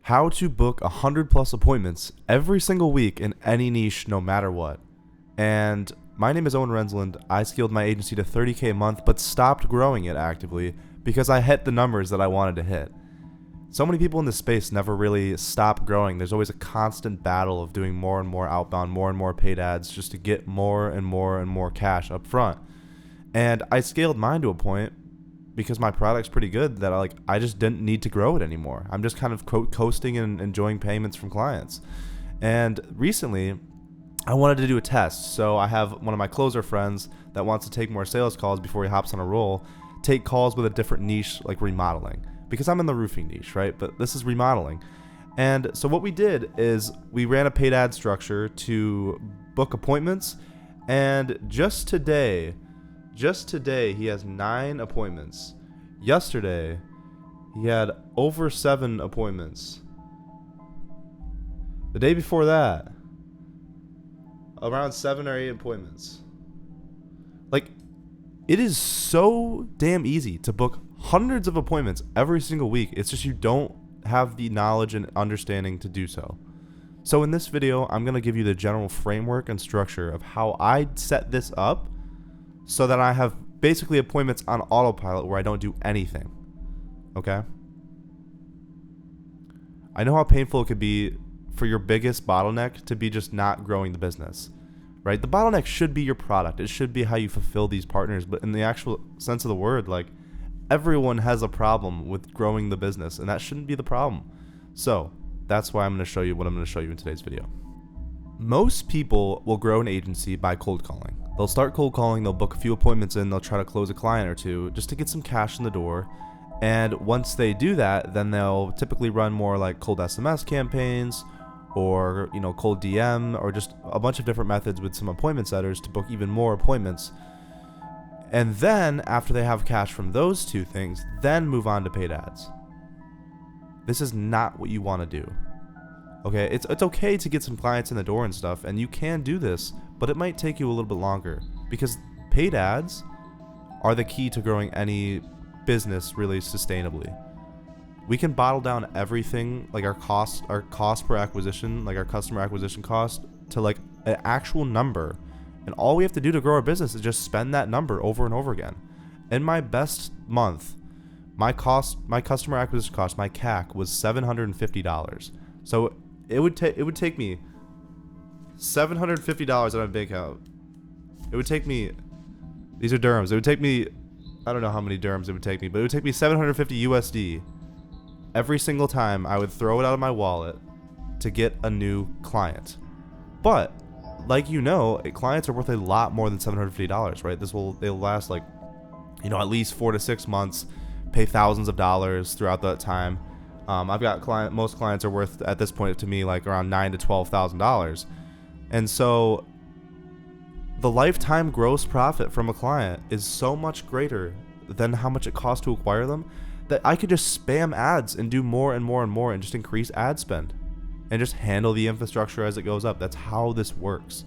how to book 100+ appointments every single week in any niche, no matter what. And my name is Owen Rensland. I scaled my agency to 30K a month, but stopped growing it actively because I hit the numbers that I wanted to hit. So many people in this space never really stop growing. There's always a constant battle of doing more and more outbound, more and more paid ads just to get more and more and more cash up front. And I scaled mine to a point because my product's pretty good that I just didn't need to grow it anymore. I'm just kind of coasting and enjoying payments from clients. And recently, I wanted to do a test. So I have one of my closer friends that wants to take more sales calls before he hops on a roll, take calls with a different niche like remodeling. Because I'm in the roofing niche, right? But this is remodeling. And so what we did is we ran a paid ad structure to book appointments. And just today, he has 9 appointments. Yesterday, he had over 7 appointments. The day before that, around 7 or 8 appointments. It is so damn easy to book hundreds of appointments every single week. It's just you don't have the knowledge and understanding to do so. So in this video, I'm going to give you the general framework and structure of how I set this up so that I have basically appointments on autopilot where I don't do anything. Okay? I know how painful it could be for your biggest bottleneck to be just not growing the business. Right? The bottleneck should be your product. It should be how you fulfill these partners. But in the actual sense of the word, everyone has a problem with growing the business, and that shouldn't be the problem. So that's why I'm going to show you what I'm going to show you in today's video. Most people will grow an agency by cold calling. They'll start cold calling, they'll book a few appointments in, they'll try to close a client or two just to get some cash in the door. And once they do that, then they'll typically run more like cold SMS campaigns or cold DM or just a bunch of different methods with some appointment setters to book even more appointments. And then after they have cash from those two things, then move on to paid ads. This is not what you want to do. Okay, it's okay to get some clients in the door and stuff, and you can do this, but it might take you a little bit longer because paid ads are the key to growing any business really sustainably. We can bottle down everything, like our cost per acquisition, like our customer acquisition cost, to like an actual number. And all we have to do to grow our business is just spend that number over and over again. In my best month, my customer acquisition cost, my CAC was $750. So it would take me $750 out of my bank account. It would take me, these are dirhams. It would take me, I don't know how many dirhams it would take me, but it would take me 750 USD every single time I would throw it out of my wallet to get a new client. But clients are worth a lot more than $750, right? They'll last at least 4 to 6 months, pay thousands of dollars throughout that time. I've got most clients are worth at this point to me around $9,000 to $12,000. And so the lifetime gross profit from a client is so much greater than how much it costs to acquire them that I could just spam ads and do more and more and more and just increase ad spend and just handle the infrastructure as it goes up. That's how this works.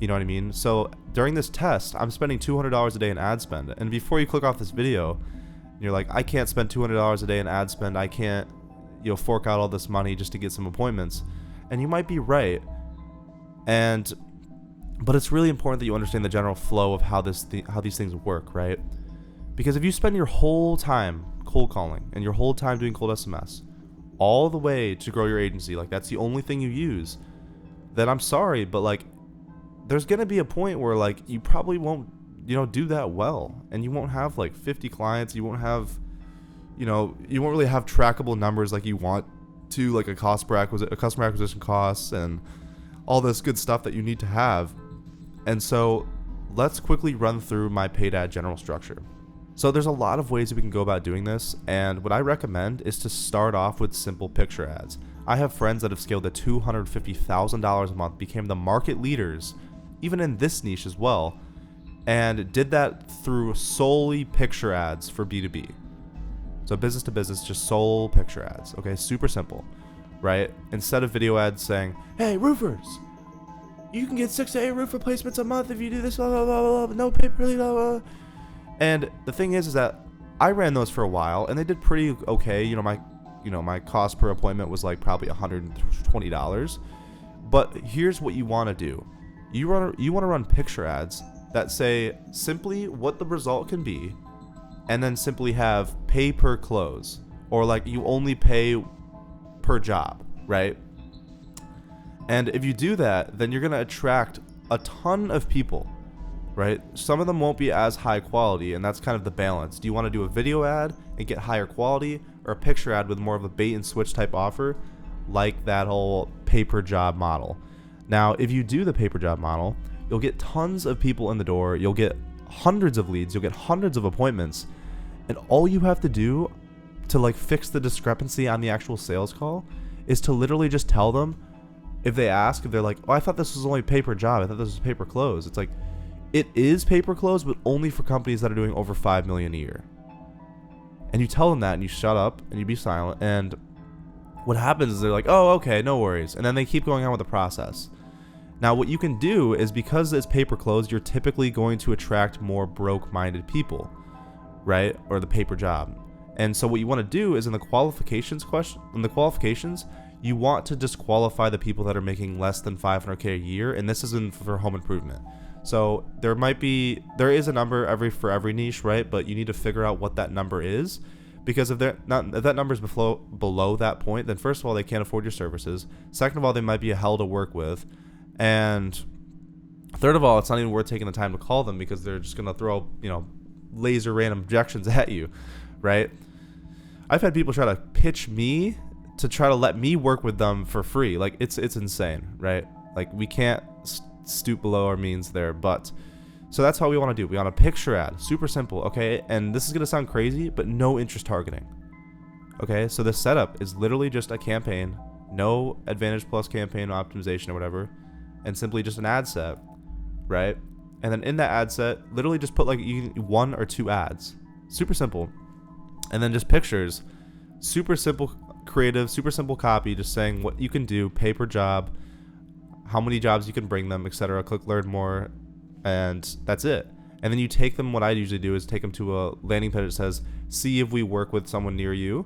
You know what I mean? So during this test, I'm spending $200 a day in ad spend. And before you click off this video, you're like, I can't spend $200 a day in ad spend. I can't, fork out all this money just to get some appointments. And you might be right. But it's really important that you understand the general flow of how these things work, right? Because if you spend your whole time cold calling and your whole time doing cold SMS, all the way to grow your agency, that's the only thing you use, then I'm sorry, but there's gonna be a point where you probably won't do that well, and you won't have 50 clients. You won't have you won't really have trackable numbers like you want to, a customer acquisition costs and all this good stuff that you need to have. And so let's quickly run through my paid ad general structure. So there's a lot of ways that we can go about doing this, and what I recommend is to start off with simple picture ads. I have friends that have scaled to $250,000 a month, became the market leaders, even in this niche as well, and did that through solely picture ads for B2B. So business to business, just sole picture ads. Okay, super simple, right? Instead of video ads saying, hey, roofers, you can get 6 to 8 roof replacements a month if you do this, blah, blah, blah, blah, blah, no pay-per-lead, blah, blah. And the thing is that I ran those for a while, and they did pretty okay. my cost per appointment was like probably $120. But here's what you want to do. You want to run picture ads that say simply what the result can be, and then simply have pay per close, or like you only pay per job, right? And if you do that, then you're going to attract a ton of people, right? Some of them won't be as high quality, and that's kind of the balance. Do you want to do a video ad and get higher quality, or a picture ad with more of a bait and switch type offer, like that whole pay per job model? Now, if you do the pay per job model, you'll get tons of people in the door, you'll get hundreds of leads, you'll get hundreds of appointments, and all you have to do to like fix the discrepancy on the actual sales call is to literally just tell them, if they ask, if they're like, oh, I thought this was only pay per job, I thought this was pay per close. It's like, it is pay per close, but only for companies that are doing over 5 million a year. And you tell them that, and you shut up and you be silent, and what happens is they're like, oh, okay, no worries, and then they keep going on with the process. Now, what you can do is, because it's pay per close, you're typically going to attract more broke-minded people, right? Or the pay per job. And so what you want to do is, in the qualifications, you want to disqualify the people that are making less than $500K a year, and this is for home improvement. So there is a number for every niche, right? But you need to figure out what that number is, because if that number is below that point, then first of all, they can't afford your services. Second of all, they might be a hell to work with, and third of all, it's not even worth taking the time to call them, because they're just gonna throw laser random objections at you, right? I've had people try to pitch me to try to let me work with them for free. Like, it's insane, right? Like, we can't stoop below our means there. But so that's how we want to do. We want a picture ad, super simple, okay? And this is gonna sound crazy, but no interest targeting, okay? So the setup is literally just a campaign, no Advantage Plus campaign optimization or whatever, and simply just an ad set, right? And then in that ad set, literally just put like 1 or 2 ads, super simple, and then just pictures, super simple, creative, super simple copy, just saying what you can do, pay per job, how many jobs you can bring them, etc. Click learn more, and that's it. And then you take them, what I usually do is take them to a landing page that says, see if we work with someone near you.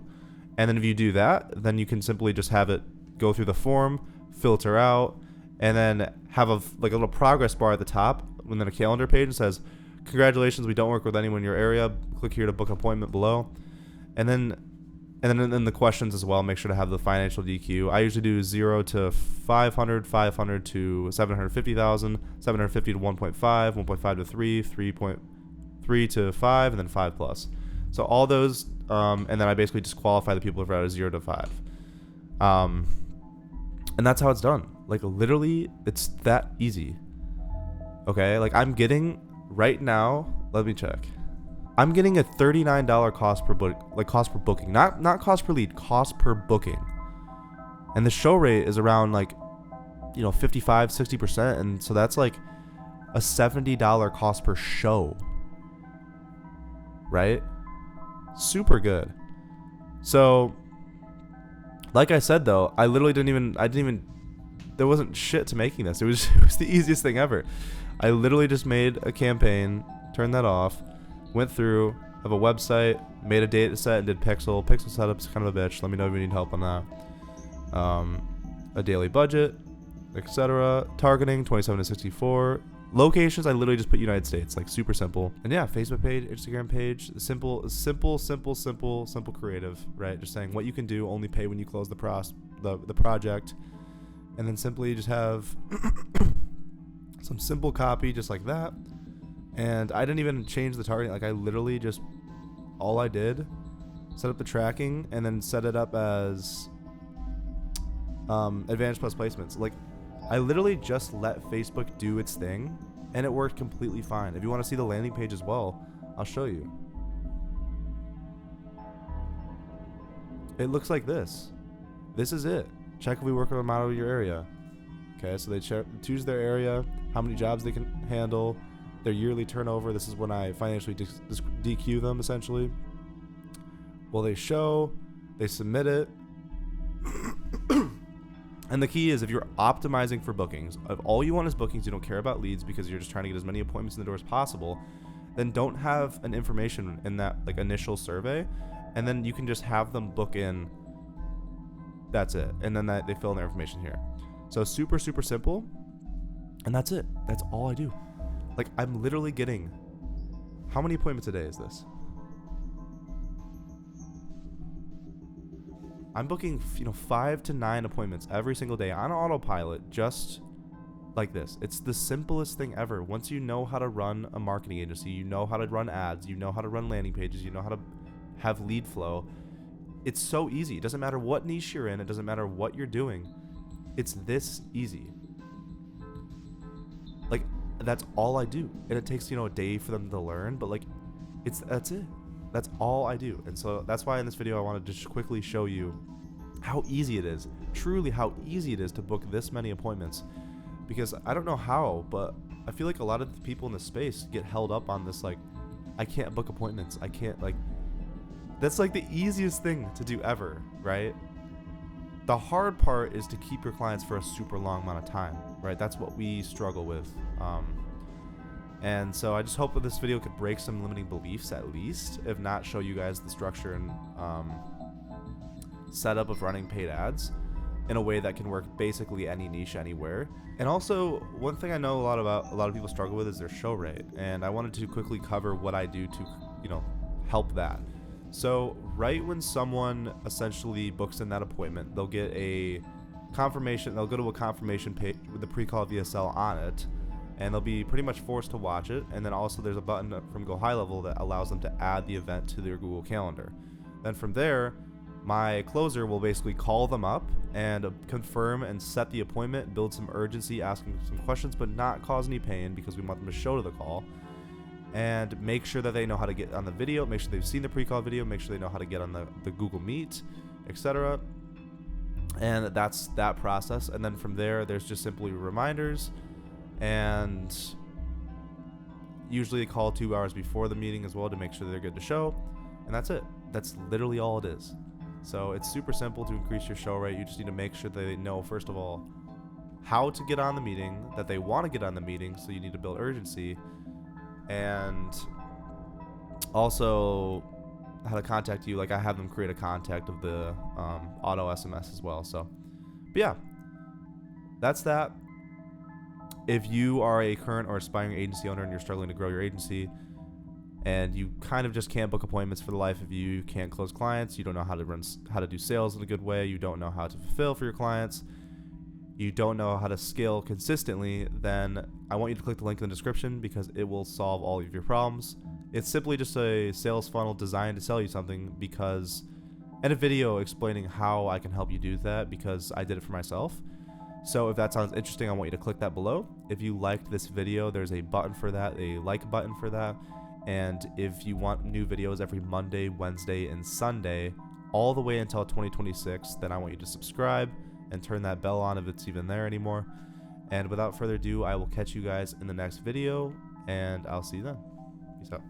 And then if you do that, then you can simply just have it go through the form, filter out, and then have a little progress bar at the top, and then a calendar page that says, congratulations, we don't work with anyone in your area. Click here to book an appointment below. And then in the questions as well, make sure to have the financial DQ. I usually do 0 to 500, 500 to 750,000, 750 to 1.5, 1.5 to 3, 3.3 to 5, and then 5 plus. So all those, and then I basically just qualify the people who are out of 0 to 5. And that's how it's done. Like, literally, it's that easy. Okay, like I'm getting right now, let me check. I'm getting a $39 cost per booking, not cost per lead, cost per booking. And the show rate is around 55, 60%, and so that's like a $70 cost per show. Right? Super good. So like I said though, I didn't even there wasn't shit to making this. It was the easiest thing ever. I literally just made a campaign, turned that off, went through, have a website, made a data set, and did pixel setup's kind of a bitch. Let me know if you need help on that. A daily budget, etc. Targeting 27 to 64. Locations, I literally just put United States, like super simple. And yeah, Facebook page, Instagram page, simple creative, right? Just saying what you can do, only pay when you close the project, and then simply just have some simple copy just like that. And I didn't even change the targeting. Like, I literally just, all I did, set up the tracking and then set it up as Advantage Plus placements. Like, I literally just let Facebook do its thing, and it worked completely fine. If you want to see the landing page as well, I'll show you. It looks like this. This is it. Check if we work with a model of your area. Okay, so they choose their area, how many jobs they can handle, their yearly turnover. This is when I financially DQ them, essentially. Well, they show, they submit it. And the key is, if you're optimizing for bookings, if all you want is bookings, you don't care about leads because you're just trying to get as many appointments in the door as possible, then don't have an information in that initial survey, and then you can just have them book in That's it. And then they fill in their information here. So super, super simple. And that's it. That's all I do. Like, I'm literally getting, how many appointments a day is this? I'm booking, 5 to 9 appointments every single day on autopilot, just like this. It's the simplest thing ever. Once you know how to run a marketing agency, you know how to run ads, you know how to run landing pages, you know how to have lead flow. It's so easy. It doesn't matter what niche you're in. It doesn't matter what you're doing. It's this easy. Like, that's all I do. And it takes, a day for them to learn, but like, that's it. That's all I do. And so that's why in this video, I wanted to just quickly show you how easy it is, truly how easy it is to book this many appointments. Because I don't know how, but I feel like a lot of the people in the space get held up on this, like, I can't book appointments. I can't, like, that's like the easiest thing to do ever, right? The hard part is to keep your clients for a super long amount of time, right? That's what we struggle with. And so I just hope that this video could break some limiting beliefs at least, if not show you guys the structure and setup of running paid ads in a way that can work basically any niche anywhere. And also, one thing I know a lot of people struggle with is their show rate. And I wanted to quickly cover what I do to, help that. So right when someone essentially books in that appointment, they'll get a confirmation. They'll go to a confirmation page with the pre-call VSL on it, and they'll be pretty much forced to watch it. And then also there's a button from GoHighLevel that allows them to add the event to their Google Calendar. Then from there, my closer will basically call them up and confirm and set the appointment, build some urgency, ask them some questions, but not cause any pain because we want them to show to the call. And make sure that they know how to get on the video, make sure they've seen the pre-call video, make sure they know how to get on the Google Meet, etc. And that's that process. And then from there, there's just simply reminders, and usually a call 2 hours before the meeting as well to make sure they're good to show. And that's it. That's literally all it is. So it's super simple to increase your show rate. You just need to make sure that they know, first of all, how to get on the meeting, that they want to get on the meeting, so you need to build urgency. And also how to contact you. Like, I have them create a contact of the auto SMS as well. So, but yeah, that's that. If you are a current or aspiring agency owner and you're struggling to grow your agency and you kind of just can't book appointments for the life of you, can't close clients, you don't know how to do sales in a good way, you don't know how to fulfill for your clients, you don't know how to scale consistently, then I want you to click the link in the description because it will solve all of your problems. It's simply just a sales funnel designed to sell you something, and a video explaining how I can help you do that because I did it for myself. So if that sounds interesting, I want you to click that below. If you liked this video, there's a button for that, a like button for that. And if you want new videos every Monday, Wednesday, and Sunday, all the way until 2026, then I want you to subscribe and turn that bell on if it's even there anymore. And without further ado, I will catch you guys in the next video, and I'll see you then. Peace out.